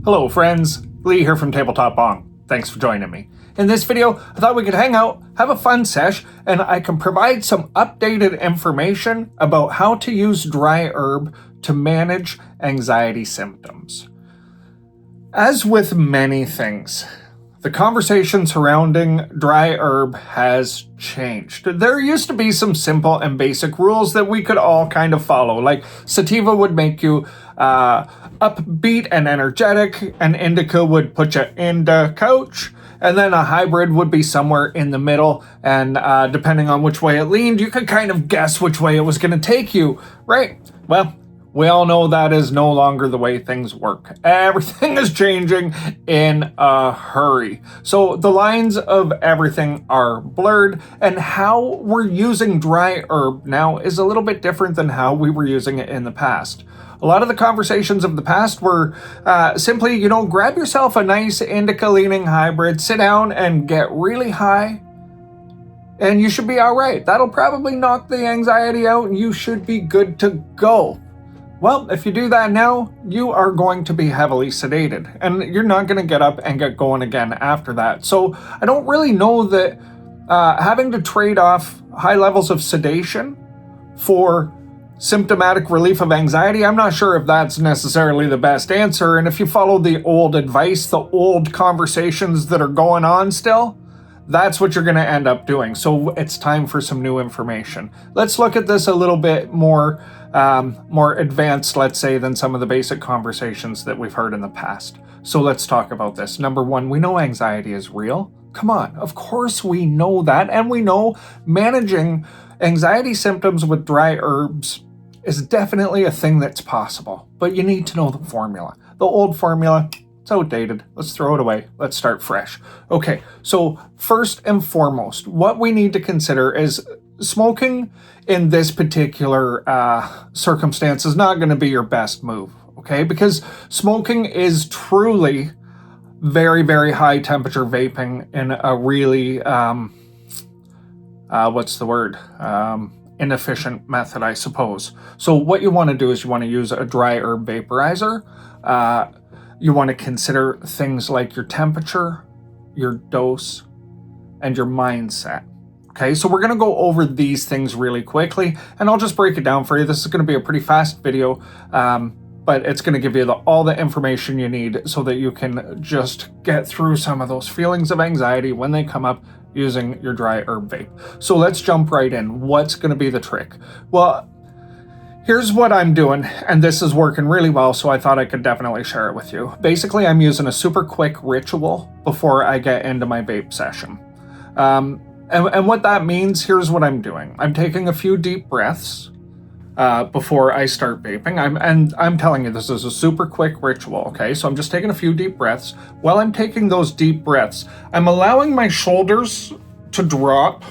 Hello friends, Lee here from TableTop Bong. Thanks for joining me. In this video, I thought we could hang out, have a fun sesh, and I can provide some updated information about how to use dry herb to manage anxiety symptoms. As with many things, the conversation surrounding dry herb has changed. There used to be some simple and basic rules that we could all kind of follow, like sativa would make you upbeat and energetic, and indica would put you in the couch, and then a hybrid would be somewhere in the middle, and depending on which way it leaned, you could kind of guess which way it was going to take you, right? Well, we all know that is no longer the way things work. Everything is changing in a hurry. So the lines of everything are blurred, and how we're using dry herb now is a little bit different than how we were using it in the past. A lot of the conversations of the past were simply, grab yourself a nice indica-leaning hybrid, sit down and get really high, and you should be all right. That'll probably knock the anxiety out, and you should be good to go. Well, if you do that now, you are going to be heavily sedated, and you're not going to get up and get going again after that. So I don't really know that having to trade off high levels of sedation for symptomatic relief of anxiety, I'm not sure if that's necessarily the best answer. And if you follow the old advice, the old conversations that are going on still, that's what you're going to end up doing. So it's time for some new information. Let's look at this a little bit more advanced, let's say, than some of the basic conversations that we've heard in the past. So let's talk about this. Number one, we know anxiety is real. Come on, of course we know that. And we know managing anxiety symptoms with dry herbs is definitely a thing that's possible. But you need to know the formula. The old formula, it's outdated. Let's throw it away. Let's start fresh. Okay, so first and foremost, what we need to consider is smoking in this particular circumstance is not going to be your best move, okay? Because smoking is truly very, very high temperature vaping in a really, inefficient method, I suppose. So what you want to do is you want to use a dry herb vaporizer. You want to consider things like your temperature, your dose, and your mindset. Okay, so we're going to go over these things really quickly, and I'll just break it down for you. This is going to be a pretty fast video, but it's going to give you all the information you need so that you can just get through some of those feelings of anxiety when they come up using your dry herb vape. So let's jump right in. What's going to be the trick? Well, here's what I'm doing, and this is working really well, so I thought I could definitely share it with you. Basically, I'm using a super quick ritual before I get into my vape session. And what that means, here's what I'm doing. I'm taking a few deep breaths before I start vaping. I'm telling you, this is a super quick ritual, okay? So I'm just taking a few deep breaths. While I'm taking those deep breaths, I'm allowing my shoulders to drop.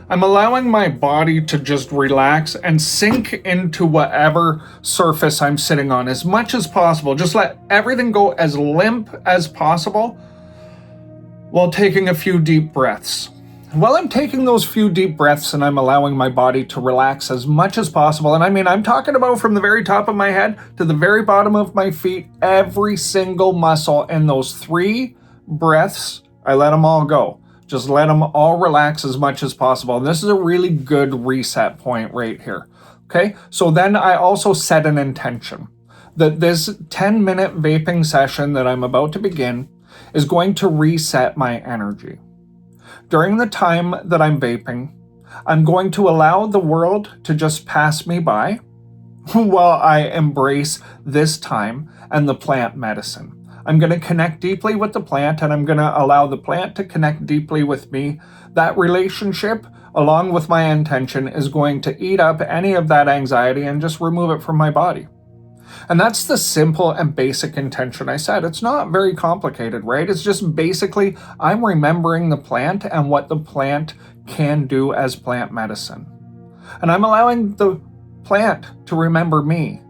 I'm allowing my body to just relax and sink into whatever surface I'm sitting on as much as possible. Just let everything go as limp as possible while taking a few deep breaths. While I'm taking those few deep breaths and I'm allowing my body to relax as much as possible, and I mean, I'm talking about from the very top of my head to the very bottom of my feet, every single muscle in those 3 breaths, I let them all go. Just let them all relax as much as possible. And this is a really good reset point right here. Okay, so then I also set an intention that this 10-minute vaping session that I'm about to begin is going to reset my energy. During the time that I'm vaping, I'm going to allow the world to just pass me by while I embrace this time and the plant medicine. I'm going to connect deeply with the plant, and I'm going to allow the plant to connect deeply with me. That relationship, along with my intention, is going to eat up any of that anxiety and just remove it from my body. And that's the simple and basic intention I said. It's not very complicated, right? It's just basically I'm remembering the plant and what the plant can do as plant medicine. And I'm allowing the plant to remember me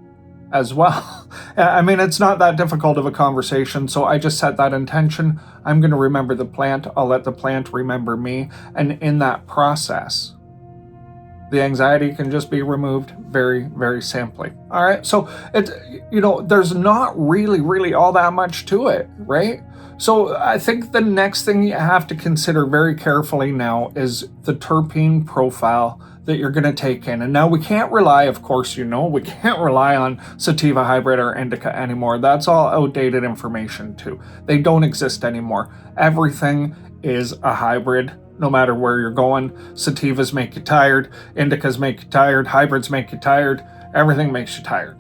as well. I mean, it's not that difficult of a conversation, so I just set that intention. I'm going to remember the plant. I'll let the plant remember me. And in that process, The anxiety can just be removed very, very simply. All right, so there's not really all that much to it, right? So I think the next thing you have to consider very carefully now is the terpene profile that you're going to take in. And now we can't rely, of course, we can't rely on sativa hybrid or indica anymore. That's all outdated information too. They don't exist anymore. Everything is a hybrid, no matter where you're going. Sativas make you tired, indicas make you tired, hybrids make you tired, everything makes you tired.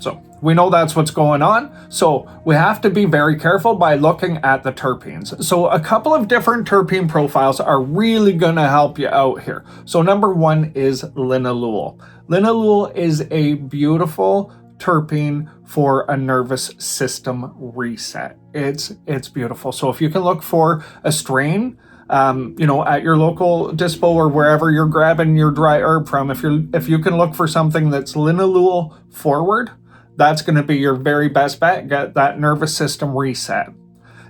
So we know that's what's going on. So we have to be very careful by looking at the terpenes. So a couple of different terpene profiles are really going to help you out here. So number one is linalool. Linalool is a beautiful terpene for a nervous system reset. It's beautiful. So if you can look for a strain, at your local dispo or wherever you're grabbing your dry herb from, if you can look for something that's linalool forward, that's going to be your very best bet. Get that nervous system reset.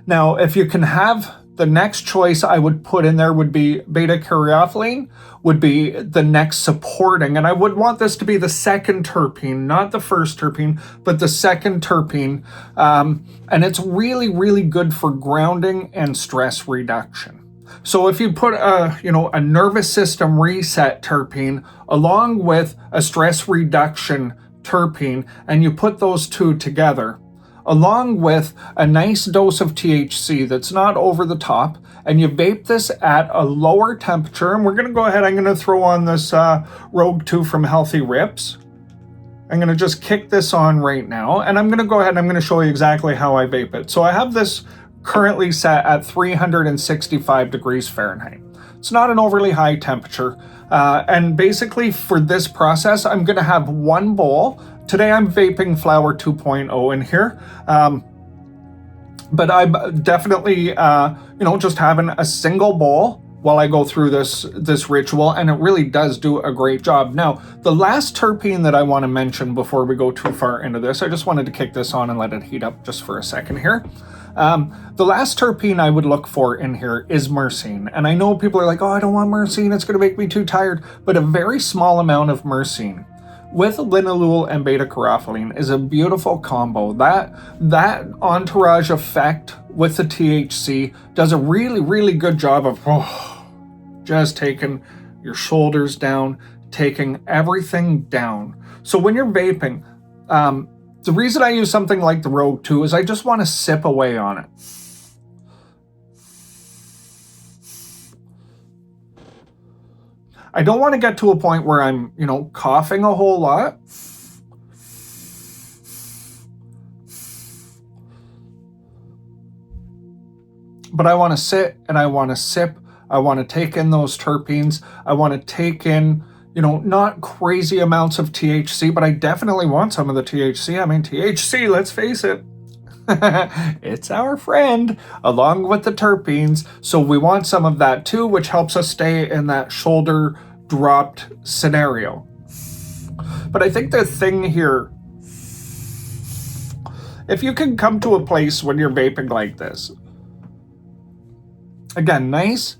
Now, if you can have the next choice I would put in there would be beta-caryophyllene, would be the next supporting. And I would want this to be the second terpene, not the first terpene, but the second terpene. And it's really good for grounding and stress reduction. So if you put a nervous system reset terpene along with a stress reduction terpene, and you put those two together, along with a nice dose of THC that's not over the top, and you vape this at a lower temperature, and we're going to go ahead, I'm going to throw on this Rogue 2 from Healthy Rips. I'm going to just kick this on right now, and I'm going to go ahead and I'm going to show you exactly how I vape it. So I have this currently set at 365 degrees Fahrenheit. It's not an overly high temperature. And basically for this process, I'm going to have one bowl. Today I'm vaping Flower 2.0 in here. But I'm definitely, just having a single bowl while I go through this ritual, and it really does do a great job. Now, the last terpene that I want to mention before we go too far into this, I just wanted to kick this on and let it heat up just for a second here. The last terpene I would look for in here is myrcene. And I know people are like, oh, I don't want myrcene, it's going to make me too tired. But a very small amount of myrcene with linalool and beta-caryophyllene is a beautiful combo. That entourage effect with the THC does a really good job of just taking your shoulders down, taking everything down. So when you're vaping, the reason I use something like the Rogue 2 is I just want to sip away on it. I don't want to get to a point where I'm, coughing a whole lot. But I want to sit and I want to sip. I want to take in those terpenes. I want to take in, not crazy amounts of THC, but I definitely want some of the THC. I mean, THC, let's face it, it's our friend, along with the terpenes. So we want some of that too, which helps us stay in that shoulder dropped scenario. But I think the thing here, if you can come to a place when you're vaping like this, again, nice,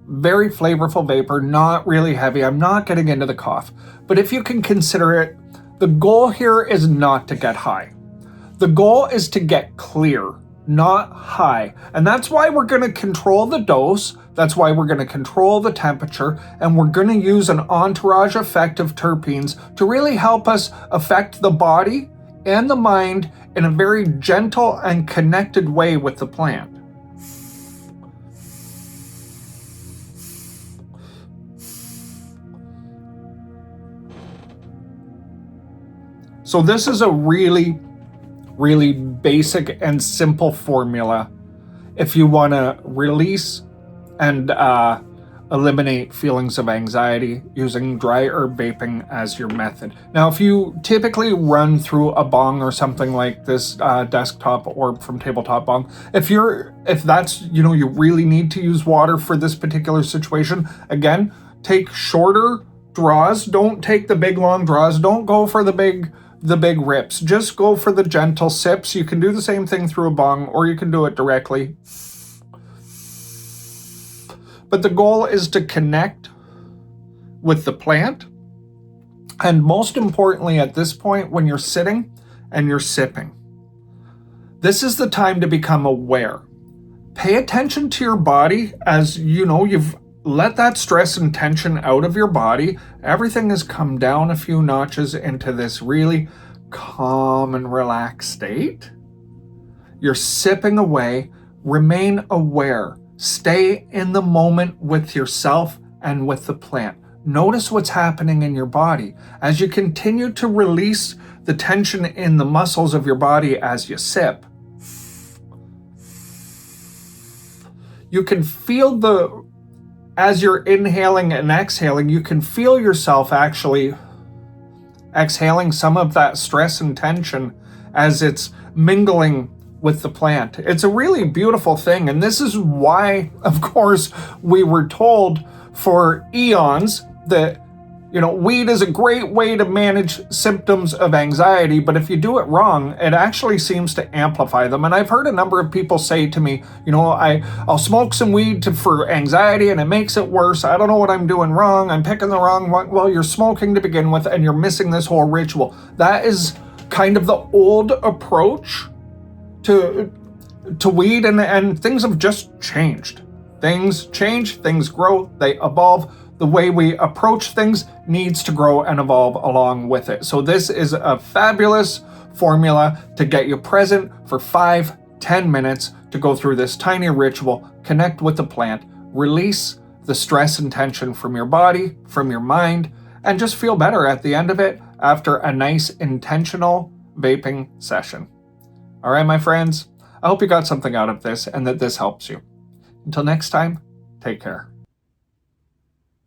very flavorful vapor, not really heavy. I'm not getting into the cough. But if you can consider it, the goal here is not to get high. The goal is to get clear, not high. And that's why we're going to control the dose. That's why we're going to control the temperature. And we're going to use an entourage effect of terpenes to really help us affect the body and the mind in a very gentle and connected way with the plant. So this is a really basic and simple formula if you want to release and eliminate feelings of anxiety using dry herb vaping as your method. Now, if you typically run through a bong or something like this desktop orb from TableTop Bong, if that's, you really need to use water for this particular situation, again, take shorter draws. Don't take the big long draws. Don't go for the big rips. Just go for the gentle sips. You can do the same thing through a bong, or you can do it directly. But the goal is to connect with the plant. And most importantly, at this point, when you're sitting and you're sipping, this is the time to become aware. Pay attention to your body as you've let that stress and tension out of your body. Everything has come down a few notches into this really calm and relaxed state. You're sipping away. Remain aware. Stay in the moment with yourself and with the plant. Notice what's happening in your body as you continue to release the tension in the muscles of your body as you sip. You can feel as you're inhaling and exhaling, you can feel yourself actually exhaling some of that stress and tension as it's mingling with the plant. It's a really beautiful thing. And this is why, of course, we were told for eons that weed is a great way to manage symptoms of anxiety, but if you do it wrong, it actually seems to amplify them. And I've heard a number of people say to me, I'll smoke some weed for anxiety and it makes it worse. I don't know what I'm doing wrong. I'm picking the wrong one. Well, you're smoking to begin with and you're missing this whole ritual. That is kind of the old approach to weed, and things have just changed. Things change, things grow, they evolve. The way we approach things needs to grow and evolve along with it. So this is a fabulous formula to get you present for 5-10 minutes to go through this tiny ritual, connect with the plant, release the stress and tension from your body, from your mind, and just feel better at the end of it after a nice intentional vaping session. All right, my friends, I hope you got something out of this and that this helps you. Until next time, take care.